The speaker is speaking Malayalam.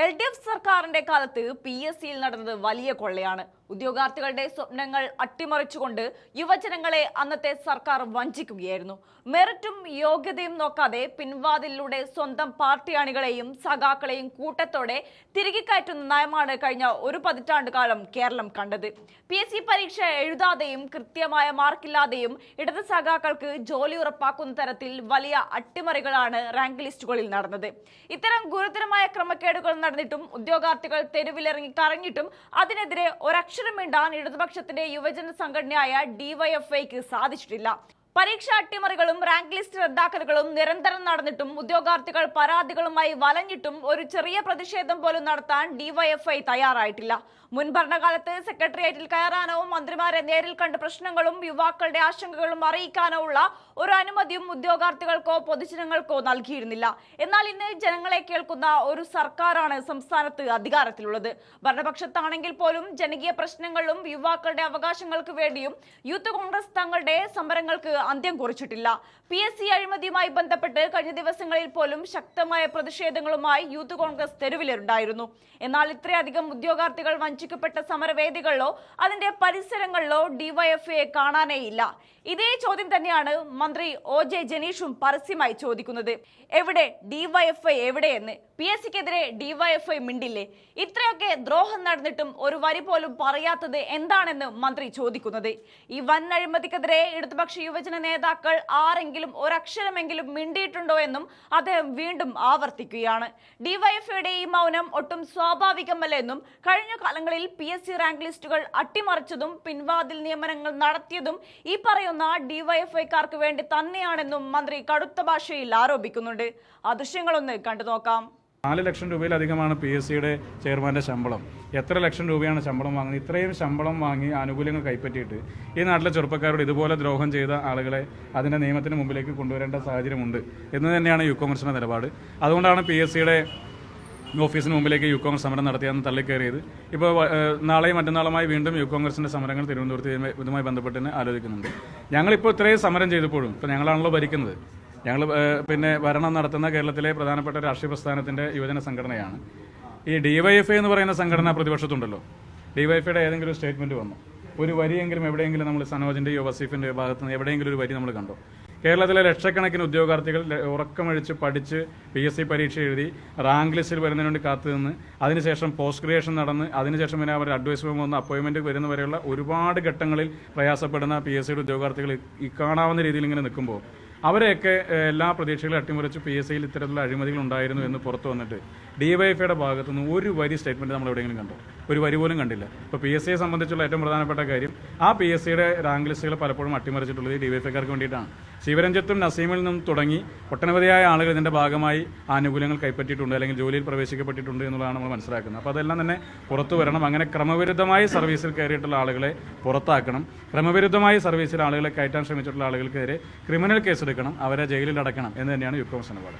LDF സർക്കാരിന്റെ കാലത്ത് PSCയിൽ നടന്നത് വലിയ കൊള്ളയാണ്. ഉദ്യോഗാർത്ഥികളുടെ സ്വപ്നങ്ങൾ അട്ടിമറിച്ചുകൊണ്ട് യുവജനങ്ങളെ അന്നത്തെ സർക്കാർ വഞ്ചിക്കുകയായിരുന്നു. മെറിറ്റും യോഗ്യതയും നോക്കാതെ പിൻവാതിലൂടെ സ്വന്തം പാർട്ടി അണികളെയും സഖാക്കളെയും കൂട്ടത്തോടെ തിരികെ കയറ്റുന്ന നയമാണ് കഴിഞ്ഞ ഒരു പതിറ്റാണ്ട് കാലം കേരളം കണ്ടത്. PSC പരീക്ഷ എഴുതാതെയും കൃത്യമായ മാർക്കില്ലാതെയും ഇടത് സഖാക്കൾക്ക് ജോലി ഉറപ്പാക്കുന്ന തരത്തിൽ വലിയ അട്ടിമറികളാണ് റാങ്ക് ലിസ്റ്റുകളിൽ നടന്നത്. ഇത്തരം ഗുരുതരമായ ക്രമക്കേടുകൾ നടന്നിട്ടും ഉദ്യോഗാർത്ഥികൾ തെരുവിലിറങ്ങി കരഞ്ഞിട്ടും അതിനെതിരെ ഒരക്ഷരം മിണ്ടാൻ ഇടതുപക്ഷത്തിന്റെ യുവജന സംഘടനയായ DYFIക്ക് സാധിച്ചിട്ടില്ല. പരീക്ഷാ അട്ടിമറികളും റാങ്ക് ലിസ്റ്റ് റദ്ദാക്കലുകളും നിരന്തരം നടന്നിട്ടും ഉദ്യോഗാർത്ഥികൾ പരാതികളുമായി വലഞ്ഞിട്ടും ഒരു ചെറിയ പ്രതിഷേധം പോലും നടത്താൻ DYFI തയ്യാറായിട്ടില്ല. മുൻ ഭരണകാലത്ത് സെക്രട്ടേറിയറ്റിൽ കയറാനോ മന്ത്രിമാരെ നേരിൽ കണ്ട് പ്രശ്നങ്ങളും യുവാക്കളുടെ ആശങ്കകളും അറിയിക്കാനോ ഉള്ള ഒരു അനുമതിയും ഉദ്യോഗാർത്ഥികൾക്കോ പൊതുജനങ്ങൾക്കോ നൽകിയിരുന്നില്ല. എന്നാൽ ഇന്ന് ജനങ്ങളെ കേൾക്കുന്ന ഒരു സർക്കാരാണ് സംസ്ഥാനത്ത് അധികാരത്തിലുള്ളത്. ഭരണപക്ഷത്താണെങ്കിൽ പോലും ജനകീയ പ്രശ്നങ്ങളിലും യുവാക്കളുടെ അവകാശങ്ങൾക്ക് വേണ്ടിയും യൂത്ത് കോൺഗ്രസ് തങ്ങളുടെ സമരങ്ങൾക്ക് അന്ത്യം കുറിച്ചിട്ടില്ല. PSC അഴിമതിയുമായി ബന്ധപ്പെട്ട് കഴിഞ്ഞ ദിവസങ്ങളിൽ പോലും ശക്തമായ പ്രതിഷേധങ്ങളുമായി യൂത്ത് കോൺഗ്രസ് തെരുവിലുണ്ടായിരുന്നു. എന്നാൽ ഇത്രയധികം ഉദ്യോഗാർത്ഥികൾ വഞ്ചിക്കപ്പെട്ട സമരവേദികളിലോ അതിന്റെ പരിസരങ്ങളിലോ DYFIയെ കാണാനേയില്ല. ഇതേ ചോദ്യം തന്നെയാണ് മന്ത്രി OJ ജനീഷും പരസ്യമായി ചോദിക്കുന്നത്. എവിടെ DYFI എവിടെയെന്ന്? PSCക്കെതിരെ DYFI മിണ്ടില്ലേ? ഇത്രയൊക്കെ ദ്രോഹം നടന്നിട്ടും ഒരു വരി പോലും പറയാത്തത് എന്താണെന്ന് മന്ത്രി ചോദിക്കുന്നത്. ഈ വൻ അഴിമതിക്കെതിരെ ഇടതുപക്ഷ യുവജന നേതാക്കൾ ആരെങ്കിലും ഒരക്ഷരമെങ്കിലും മിണ്ടിയിട്ടുണ്ടോ എന്നും അദ്ദേഹം വീണ്ടും ആവർത്തിക്കുകയാണ്. DYFIയുടെ ഈ മൗനം ഒട്ടും സ്വാഭാവികമല്ലെന്നും കഴിഞ്ഞ കാലങ്ങളിൽ PSC റാങ്ക് ലിസ്റ്റുകൾ അട്ടിമറിച്ചതും പിൻവാതിൽ നിയമനങ്ങൾ നടത്തിയതും ഈ പറയുന്ന DYFIക്കാർക്ക് വേണ്ടി തന്നെയാണെന്നും മന്ത്രി കടുത്ത ഭാഷയിൽ ആരോപിക്കുന്നുണ്ട്. ആ ദൃശ്യങ്ങളൊന്ന് കണ്ടു നോക്കാം. 4 ലക്ഷം രൂപയിലധികമാണ് PSCയുടെ ചെയർമാൻ്റെ ശമ്പളം. എത്ര ലക്ഷം രൂപയാണ് ശമ്പളം വാങ്ങുന്നത്? ഇത്രയും ശമ്പളം വാങ്ങി ആനുകൂല്യങ്ങൾ കൈപ്പറ്റിയിട്ട് ഈ നാട്ടിലെ ചെറുപ്പക്കാരോട് ഇതുപോലെ ദ്രോഹം ചെയ്ത ആളുകളെ അതിൻ്റെ നിയമത്തിന് മുമ്പിലേക്ക് കൊണ്ടുവരേണ്ട സാഹചര്യമുണ്ട് എന്ന് തന്നെയാണ് യൂത്ത് കോൺഗ്രസിൻ്റെ നിലപാട്. അതുകൊണ്ടാണ് PSCയുടെ ഓഫീസിന് മുമ്പിലേക്ക് യൂത്ത് കോൺഗ്രസ് സമരം നടത്തിയെന്ന് തള്ളിക്കയറിയത്. ഇപ്പോൾ നാളെയും മറ്റന്നാളുമായി വീണ്ടും യൂത്ത് കോൺഗ്രസിൻ്റെ സമരങ്ങൾ തിരുവനന്തപുരത്ത് ഇതുമായി ബന്ധപ്പെട്ട് ആലോചിക്കുന്നുണ്ട്. ഞങ്ങളിപ്പോൾ ഇത്രയും സമരം ചെയ്തപ്പോഴും ഇപ്പോൾ ഞങ്ങളാണല്ലോ ഭരിക്കുന്നത്. ഞങ്ങൾ ഭരണം നടത്തുന്ന കേരളത്തിലെ പ്രധാനപ്പെട്ട രാഷ്ട്രീയ പ്രസ്ഥാനത്തിൻ്റെ യുവജന സംഘടനയാണ്. ഈ DYFI എന്ന് പറയുന്ന സംഘടന പ്രതിപക്ഷത്തുണ്ടല്ലോ. DYFIയുടെ ഏതെങ്കിലും ഒരു സ്റ്റേറ്റ്മെൻറ്റ് വന്നു, ഒരു വരിയെങ്കിലും എവിടെയെങ്കിലും നമ്മൾ സനോജിൻ്റെയോ വസീഫിൻ്റെയോ ഭാഗത്ത് നിന്ന് എവിടെയെങ്കിലും ഒരു വരി നമ്മൾ കണ്ടോ? കേരളത്തിലെ ലക്ഷക്കണക്കിന് ഉദ്യോഗാർത്ഥികൾ ഉറക്കമഴിച്ച് പഠിച്ച് PSC പരീക്ഷ എഴുതി റാങ്ക് ലിസ്റ്റിൽ വരുന്നതിന് വേണ്ടി കാത്തുനിന്ന് അതിനുശേഷം പോസ്റ്റ് ഗ്രാജുവേഷൻ നടന്ന് അതിനുശേഷം പിന്നെ അവർ അഡ്വൈസ് വന്ന് അപ്പോയിൻമെൻറ്റ് വരുന്നവരെയുള്ള ഒരുപാട് ഘട്ടങ്ങളിൽ പ്രയാസപ്പെടുന്ന PSCയുടെ ഉദ്യോഗാർത്ഥികൾ ഈ കാണാവുന്ന രീതിയിൽ ഇങ്ങനെ നിൽക്കുമ്പോൾ അവരെയൊക്കെ എല്ലാ പ്രതീക്ഷകളും അട്ടിമറിച്ച് PSCയിൽ ഇത്തരത്തിലുള്ള അഴിമതികൾ ഉണ്ടായിരുന്നു എന്ന് പുറത്തു വന്നിട്ട് DYFIയുടെ ഭാഗത്തുനിന്ന് ഒരു വരി സ്റ്റേറ്റ്മെൻറ്റ് നമ്മൾ എവിടെയെങ്കിലും കണ്ടോ? ഒരു വരി പോലും കണ്ടില്ല. ഇപ്പോൾ PSCയെ സംബന്ധിച്ചുള്ള ഏറ്റവും പ്രധാനപ്പെട്ട കാര്യം ആ PSCയുടെ റാങ്ക് ലിസ്റ്റുകൾ പലപ്പോഴും അട്ടിമറിച്ചിട്ടുള്ളത് DYFIക്കാർക്ക് വേണ്ടിയിട്ടാണ്. ശിവരഞ്ജിത്തും നസീമിൽ നിന്നും തുടങ്ങി ഒട്ടനവധിയായ ആളുകൾ ഇതിൻ്റെ ഭാഗമായി ആനുകൂല്യങ്ങൾ കൈപ്പറ്റിയിട്ടുണ്ട്, അല്ലെങ്കിൽ ജോലിയിൽ പ്രവേശിക്കപ്പെട്ടിട്ടുണ്ട് എന്നുള്ളതാണ് നമ്മൾ മനസ്സിലാക്കുന്നത്. അപ്പോൾ അതെല്ലാം തന്നെ പുറത്തു വരണം. അങ്ങനെ ക്രമവിരുദ്ധമായി സർവീസിൽ കയറിയിട്ടുള്ള ആളുകളെ പുറത്താക്കണം. ക്രമവിരുദ്ധമായി സർവീസിൽ ആളുകളെ കയറ്റാൻ ശ്രമിച്ചിട്ടുള്ള ആളുകൾക്കെതിരെ ക്രിമിനൽ കേസ് എടുക്കണം, അവരെ ജയിലിൽ അടക്കണം എന്ന് തന്നെയാണ് യൂത്ത് കോൺഗ്രസ് നിലപാട്.